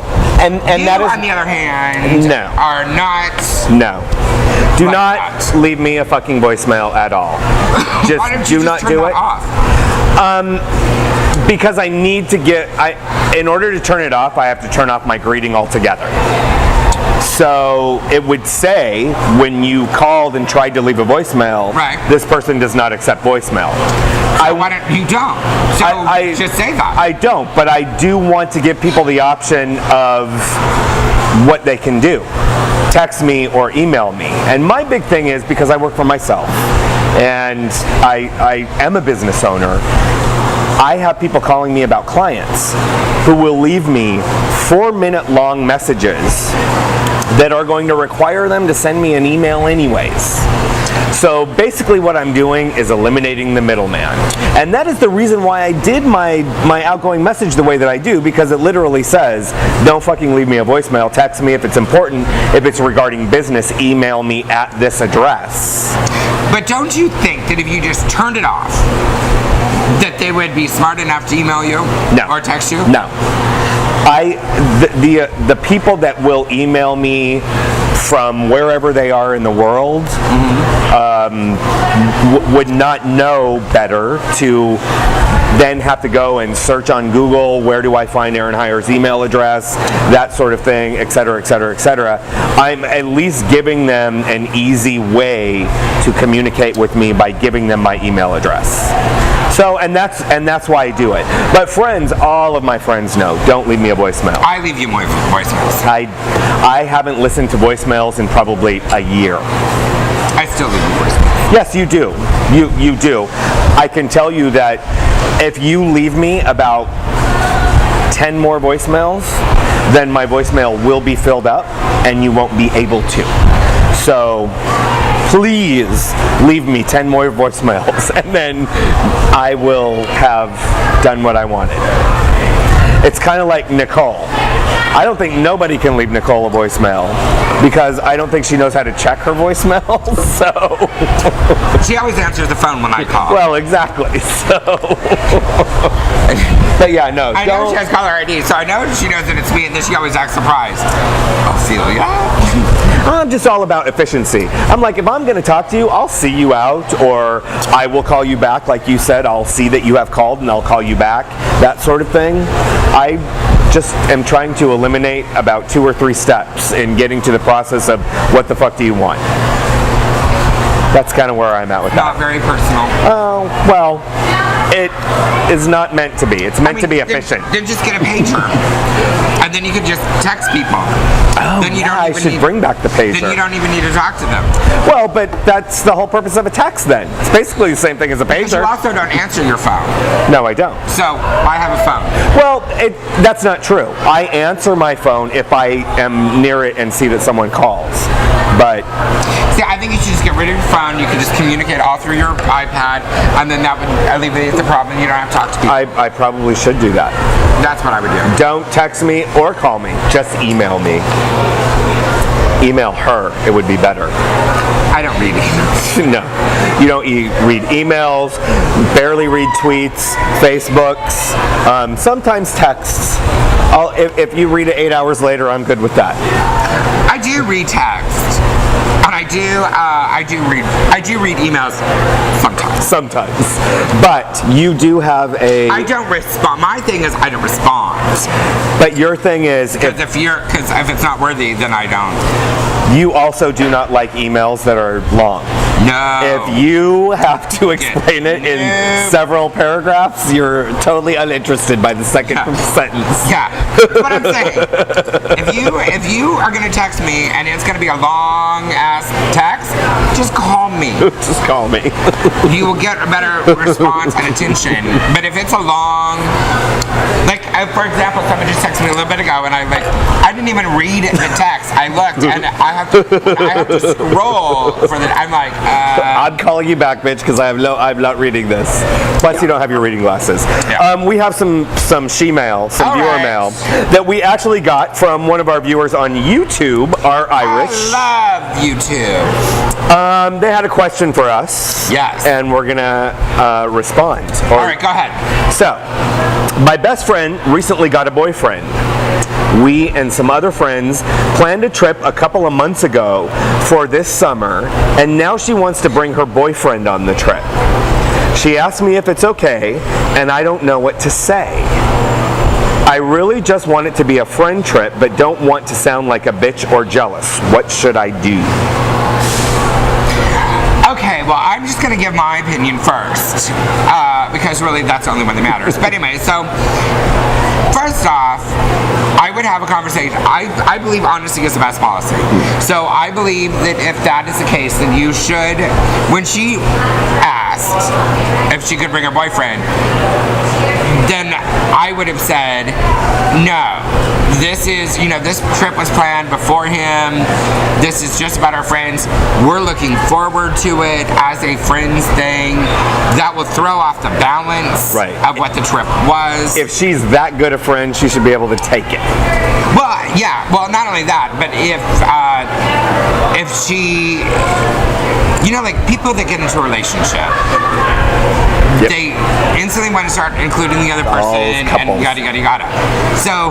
You, that is on the other hand, No. are not. no. Do Like not that. leave me a fucking voicemail at all. Just Why don't you do not turn do that it. off? Because I need to in order to turn it off, I have to turn off my greeting altogether. So it would say when you called and tried to leave a voicemail, Right. this person does not accept voicemail. Why don't you don't? So just say that. I don't, but I do want to give people the option of what they can do. Text me or email me. And my big thing is, because I work for myself and I am a business owner, I have people calling me about clients who will leave me 4-minute long messages that are going to require them to send me an email anyways. So basically what I'm doing is eliminating the middleman. And that is the reason why I did my outgoing message the way that I do, because it literally says, don't fucking leave me a voicemail, text me if it's important, if it's regarding business, email me at this address. But don't you think that if you just turned it off, that they would be smart enough to email you? No. Or text you? No. The people that will email me from wherever they are in the world would not know better to then have to go and search on Google, where do I find Aaron Heier's email address, that sort of thing, et cetera, et cetera, et cetera. I'm at least giving them an easy way to communicate with me by giving them my email address. So, and that's why I do it. But friends, all of my friends know, don't leave me a voicemail. I leave you voicemails. I haven't listened to voicemails in probably a year. I still leave you voicemails. Yes, you do. You do. I can tell you that if you leave me about 10 more voicemails, then my voicemail will be filled up and you won't be able to. So please leave me 10 more voicemails and then I will have done what I wanted. It's kind of like Nicole. I don't think nobody can leave Nicole a voicemail because I don't think she knows how to check her voicemail. So She always answers the phone when I call. well, exactly. So but yeah, no. I know she has caller ID, so I know she knows that it's me, and then she always acts surprised. Ophelia? I'm just all about efficiency. I'm like, if I'm going to talk to you, I'll see you out, or I will call you back. Like you said, I'll see that you have called and I'll call you back. That sort of thing. I just am trying to eliminate about 2 or 3 steps in getting to the process of what the fuck do you want. That's kind of where I'm at with that. Not very personal. Oh, well, it is not meant to be. It's meant to be efficient. Then just get a pager. And then you can just text people. Oh, then you yeah, don't I even should bring back the pager. Then you don't even need to talk to them. Well, but that's the whole purpose of a text then. It's basically the same thing as a But you pager. also don't answer your phone. No, I don't. So, I have a phone. Well, that's not true. I answer my phone if I am near it and see that someone calls. But See, I think you should just get rid of your phone. You can just communicate all through your iPad, and then that would alleviate the problem. You don't have to talk to people. I probably should do that. That's what I would do. Don't text me or call me. Just email me. Email her. It would be better. I don't read emails. No. You don't read emails, barely read tweets, Facebooks, sometimes texts. If you read it 8 hours later, I'm good with that. I do read text, and I do read emails Sometimes. But you do have I don't respond. My thing is I don't respond. But your thing is, Because if it's not worthy, then I don't. you also do not like emails that are long. No. If you have to explain it in several paragraphs, you're totally uninterested by the second sentence. Yeah, that's what I'm saying. If you are gonna text me and it's gonna be a long ass text, just call me. Just call me. You will get a better response and attention. But if it's a long, like for example, someone just texted me a little bit ago, and I didn't even read the text. I looked, and I have to scroll for the. I'm like, I'm calling you back, bitch, because I'm not reading this. Plus, you don't have your reading glasses. Yeah. We have some she-mail, some All viewer right. mail that we actually got from one of our viewers on YouTube, our Irish. I love YouTube. They had a question for us. Yes. And we're gonna respond. All right, go ahead. So, my best friend recently got a boyfriend. We and some other friends planned a trip a couple of months ago for this summer, and now she wants to bring her boyfriend on the trip. She asked me if it's okay, and I don't know what to say. I really just want it to be a friend trip, but don't want to sound like a bitch or jealous. What should I do? Okay, well, I'm just going to give my opinion first, because really that's the only one that matters. But anyway, so first off, I would have a conversation. I believe honesty is the best policy. So I believe that if that is the case, then you should, when she asked if she could bring her boyfriend, then I would have said, no. This is, this trip was planned before him. This is just about our friends. We're looking forward to it as a friends thing. That will throw off the balance of what the trip was. If she's that good a friend, she should be able to take it. Well, yeah. Well, not only that, but if she, like people that get into a relationship, they instantly want to start including the other person and yada yada yada. So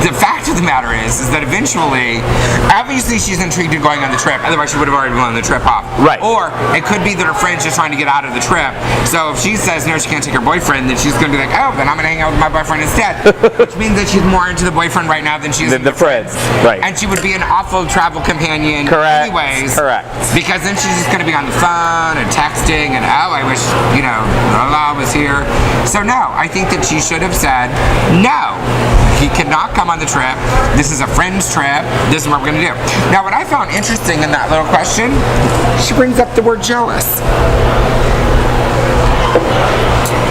the fact of the matter is that eventually, obviously she's intrigued in going on the trip. Otherwise, she would have already blown the trip off. Right. Or it could be that her friend's just trying to get out of the trip. So if she says no, she can't take her boyfriend, then she's going to be like, oh, then I'm going to hang out with my boyfriend instead. Which means that she's more into the boyfriend right now than she is The friends. Right. And she would be an awful travel companion. Correct. Anyways. Correct. Because then she's just going to be on the phone and texting and, oh, I wish, Lola was here. So no, I think that she should have said, no, he cannot come on the trip. This is a friend's trip. This is what we're going to do. Now, what I found interesting in that little question, she brings up the word jealous.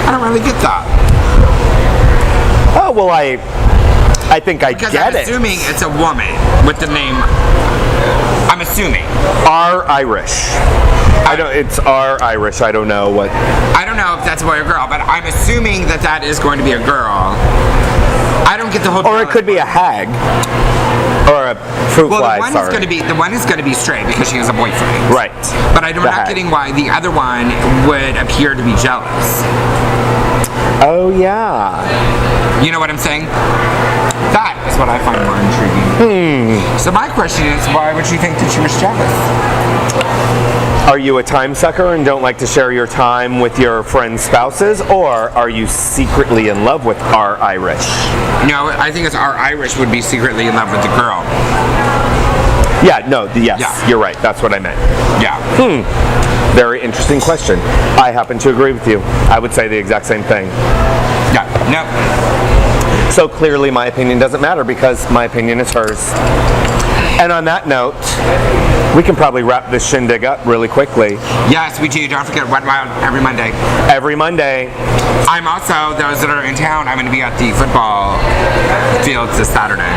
I don't really get that. Oh, well, I think I Because get I'm it. assuming it's a woman with the name, I'm assuming. Are Irish. It's our Irish. I don't know what. I don't know if that's a boy or girl, but I'm assuming that is going to be a girl. I don't get the whole. Or it could be a hag. Or a fruit fly. The one is going to be straight because she has a boyfriend. Right. But I'm not getting why the other one would appear to be jealous. Oh yeah. You know what I'm saying? That is what I find more intriguing. So my question is, why would you think that she was jealous? Are you a time sucker and don't like to share your time with your friends' spouses, or are you secretly in love with our Irish? No, I think it's our Irish would be secretly in love with the girl. Yeah, no, yes, You're right. That's what I meant. Yeah. Very interesting question. I happen to agree with you. I would say the exact same thing. Yeah. No. So clearly my opinion doesn't matter because my opinion is hers. And on that note, we can probably wrap this shindig up really quickly. Yes, we do. Don't forget Wet Wild every Monday. Every Monday. I'm also, those that are in town, I'm going to be at the football fields this Saturday.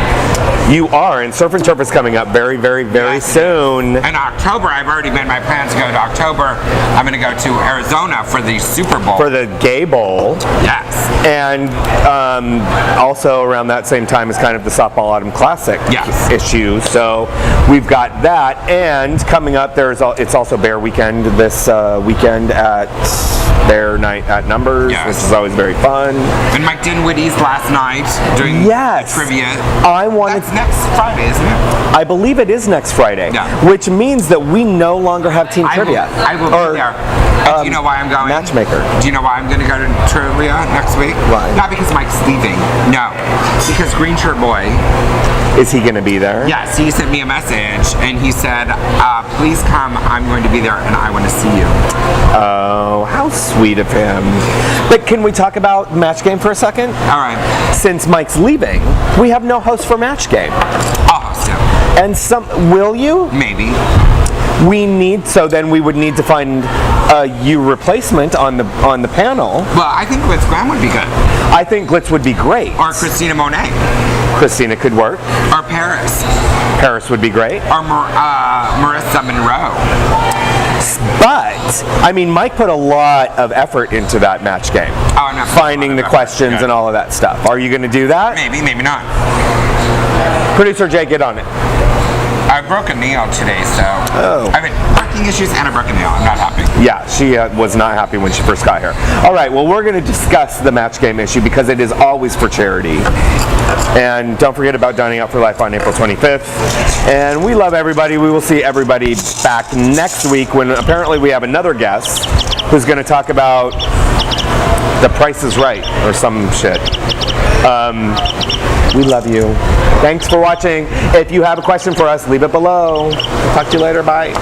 You are, and Surf and Turf is coming up very, very, very soon. In October, I've already made my plans to go to October. I'm going to go to Arizona for the Super Bowl. For the Gay Bowl. Yes. And also around that same time is kind of the Softball Autumn Classic issue. So we've got that, and coming up it's also Bear Weekend this weekend at Bear Night at Numbers, which is always very fun. And Mike Dinwiddie's last night doing trivia. That's next Friday, isn't it? I believe it is next Friday. Yeah. Which means that we no longer have team trivia. I will be there. And do you know why I'm going? Matchmaker. Do you know why I'm going to go to trivia next week? Why? Not because Mike's leaving. No. Because Green Shirt Boy. Is he going to be there? Yes, he sent me a message and he said, please come, I'm going to be there and I want to see you. Oh, how sweet of him. But can we talk about Match Game for a second? All right. Since Mike's leaving, we have no host for Match Game. I'll host him. And will you? Maybe. So then we would need to find a you replacement on the panel. Well, I think Glitz Graham would be good. I think Glitz would be great. Or Christina Monet. Christina could work. Or Paris. Paris would be great. Or Marissa Monroe. But, I mean, Mike put a lot of effort into that match game. Oh, I'm not finding the questions and all of that stuff. Are you going to do that? Maybe, maybe not. Producer Jay, get on it. I broke a nail today, so Oh. I have parking issues and a broken nail. I'm not happy. Yeah, she was not happy when she first got here. All right, well, we're going to discuss the match game issue because it is always for charity. And don't forget about Dining Out for Life on April 25th. And we love everybody. We will see everybody back next week when apparently we have another guest who's going to talk about The Price is Right or some shit. We love you. Thanks for watching. If you have a question for us, leave it below. Talk to you later. Bye.